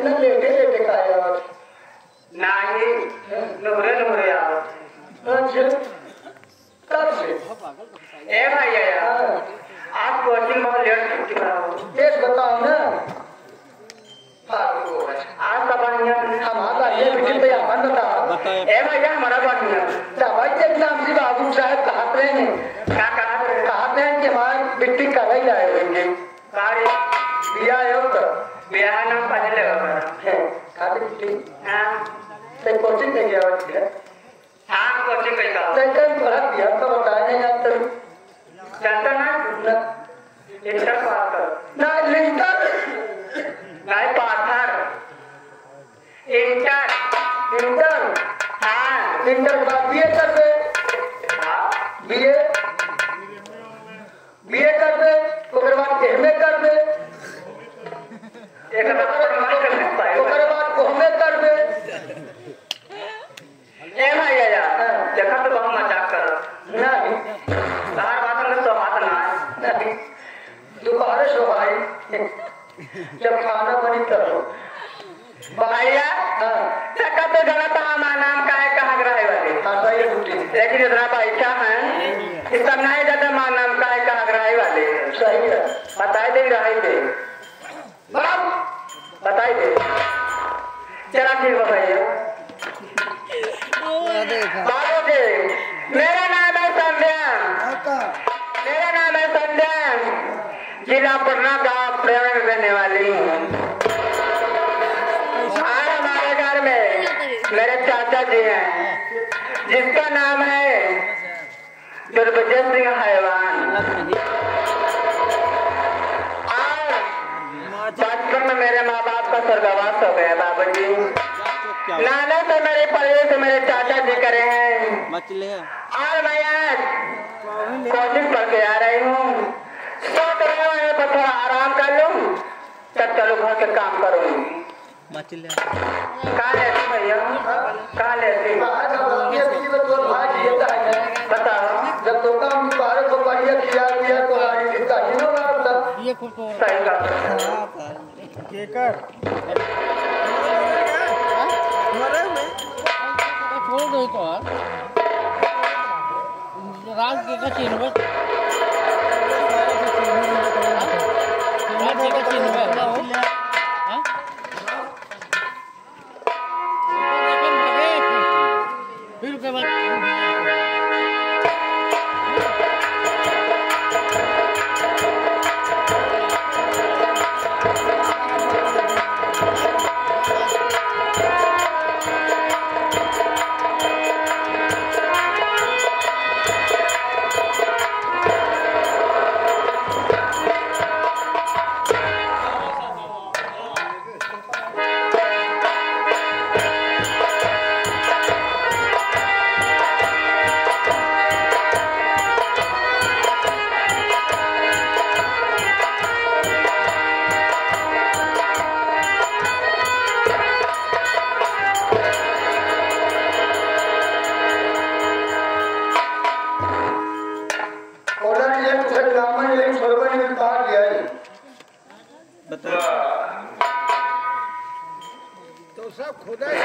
न लेटे लेटे खाया नहीं नूरे नूरे आओ अच्छा कब से ए भैया यार आप कोचिंग बहुत लेट छुट्टी कराओ एक बताओ ना आज का बढ़िया हमारा ये बिल्कुल पे अपन बता ए भैया हमारा बढ़िया दवाई के नाम से बाबू साहब कहते हैं क्या कहते हैं कि हमारे बिट्टी कर ही जाए होंगे कार्य बिया है तो बिया नाम पहले होगा खाते बिट्टी हाँ तो कोचिंग में गया होती है हाँ कोचिंग में का लेकिन पढ़ा दिया तो बताया नहीं तो जानता ना इंटर पास कर ना लिंटर नहीं पाथर इंटर इंटर हाँ इंटर के बाद बीए कर दे बीए बीए कर दे उसके बाद एमए कर दे एक उसके बाद ओमए कर दे ए भैया यार देखा तो बहुत मजाक कर नहीं बाहर बात में तो बात ना नहीं दोबारा सो भाई जब खाना बनी करो भैया देखा तो जाना था हमारा नाम का है कहाँ रहे वाले हाँ सही है छुट्टी लेकिन इतना पैसा है इस सब नहीं जाता हमारा नाम का है कहाँ रहे वाले सही है बताई दे रहे थे बताई दे चला ठीक है भैया बाबू जी मेरा नाम है संध्या मेरा नाम है संध्या जिला पटना गाँव प्रेरण रहने वाली हूँ आज हमारे घर में मेरे चाचा जी हैं जिसका नाम है दुर्बजय सिंह हैवान और बचपन में मेरे माँ बाप का स्वर्गवास हो गया बाबू जी नाना से मेरे परिवार से मेरे चाचा जी करे हैं और मैं आज कोचिंग पढ़ के आ रही हूँ सोच रहे हैं पर थोड़ा आराम कर लूँ तब चलो घर के काम करूँगी कहाँ लेती भैया कहाँ लेती बताओ जब तो काम बाहर को बढ़िया किया दिया तो सही राज के चिन्ह राज के चिन्ह फिर के बाद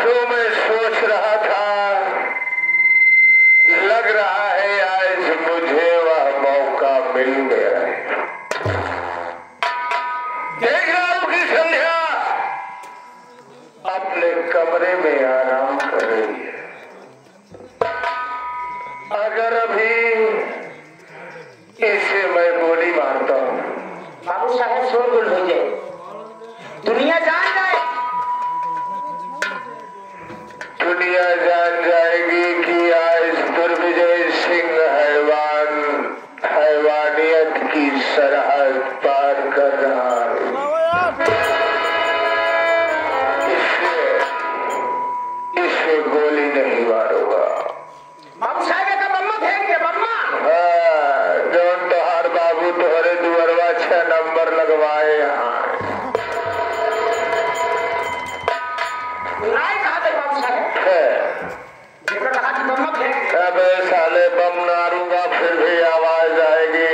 जो मैं सोच रहा था लग रहा है आज मुझे वह मौका मिल गया है। देख रहा हूँ कि संध्या अपने कमरे में आराम कर रही है। अगर अभी इसे मैं गोली मारता हूँ बाबू साहब शोरगुल हो जाए दुनिया जान जाए दुनिया जान जाएगी कि आज दुर्विजय सिंह हैवानियत की सरहद पार कर रहा है। इसे गोली नहीं मारूंगा। बाबू साहब का बम्मा फेंक के बम्मा जो तोहार बाबू तोहरे दुअरवा 6 नंबर लगवाए यहाँ अब साले बम मारूंगा फिर भी आवाज आएगी।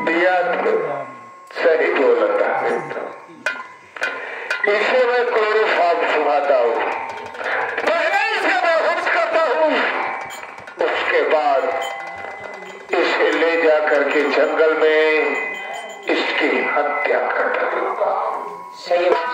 दिया तो सही बोलता है। इसे मैं क्लोरोफॉर्म सुनाता हूँ, पहले इसे मैं हुक्स करता हूँ, उसके बाद इसे ले जा करके जंगल में इसकी हत्या कर डालूंगा। सही बात।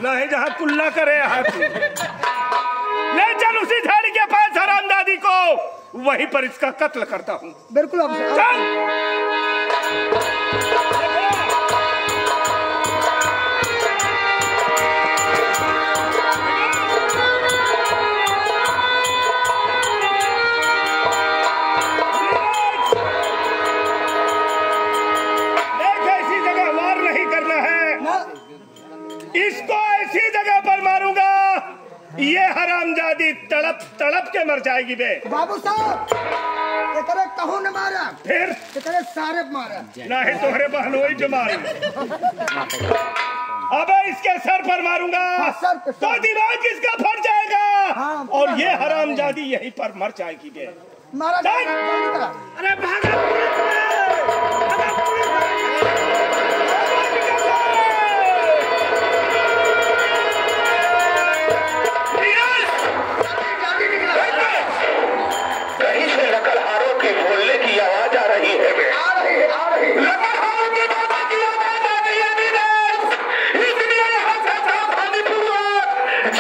नहीं जहाँ कुल्ला करे हाथी, ले चल उसी झाड़ी के पास हरामजादी को, वहीं पर इसका कत्ल करता हूँ। बिल्कुल चल। इसको ऐसी जगह पर मारूंगा, ये हरामजादी तड़प तड़प के मर जाएगी बे। बाबू साहब, ये करे कहूँ न मारा, फिर ये करे सारे मारा, नहीं तोहरे बहनोई जो मारी। अबे इसके सर पर मारूंगा, तो दिमाग इसका फट जाएगा, और ये हरामजादी यहीं पर मर जाएगी बे। मारा अरे भागा। कहीं से लकड़हारों के बोलने की आवाज आ रही है। लकड़हारों की बातों की आवाज आ रही है। इसलिए यहाँ से सावधानी पूर्वक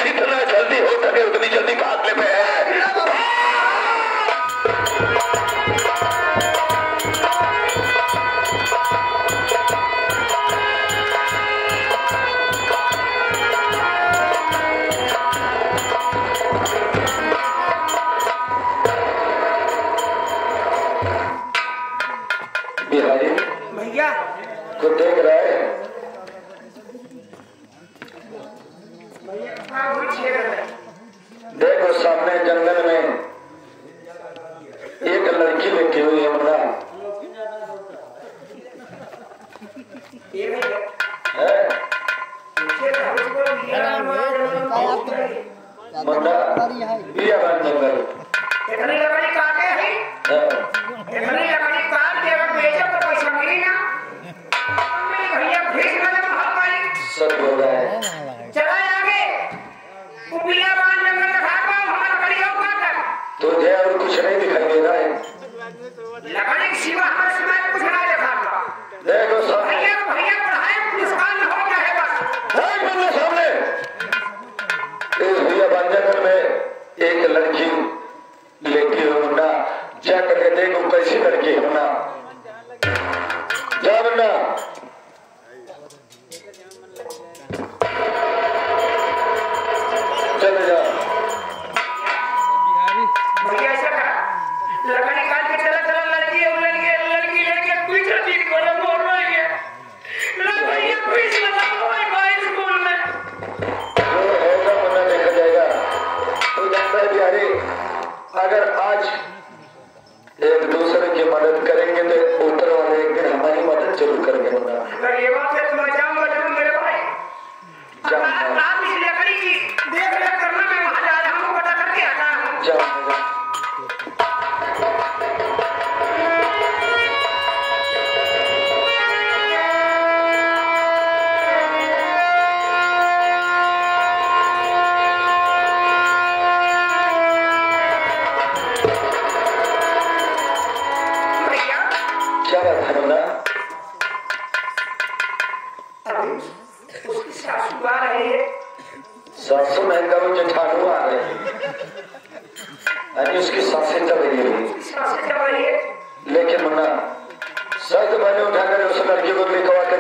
जितना जल्दी हो सके उतनी जल्दी भागने में है। भैया तो देख रहा है, देखो सामने जंगल में एक लड़की बैठी हुई है। मुन्ना मुन्ना बिया बन जंगल इतनी लकड़ी काटे है, इतनी लकड़ी काट के अगर बेचे तो पैसा मिली ना। भैया भीख में सब हो रहा है। चला आगे उपिया बांध जंगल में भाग पाओ, हमारा लकड़ियों काट तुझे और कुछ नहीं दिखाई दे रहा है। लकड़ी सिवा हर समय कुछ ना देखा। देखो सामने भैया पढ़ाए पुरस्कार न हो जाए बस। सामने इस भैया बन जंगल में एक लड़की लेटी हो। मुन्ना जा करके देखो कैसी लड़की है। मुन्ना जा मुन्ना। रही उसकी सासू आ रही है। सासू महंगा वो जेठानू आ रहे हैं यानी उसकी सासें चल रही है। सासें चल रही है लेकिन मुन्ना सख्त मैंने उठाकर उस लड़की को निकलवा के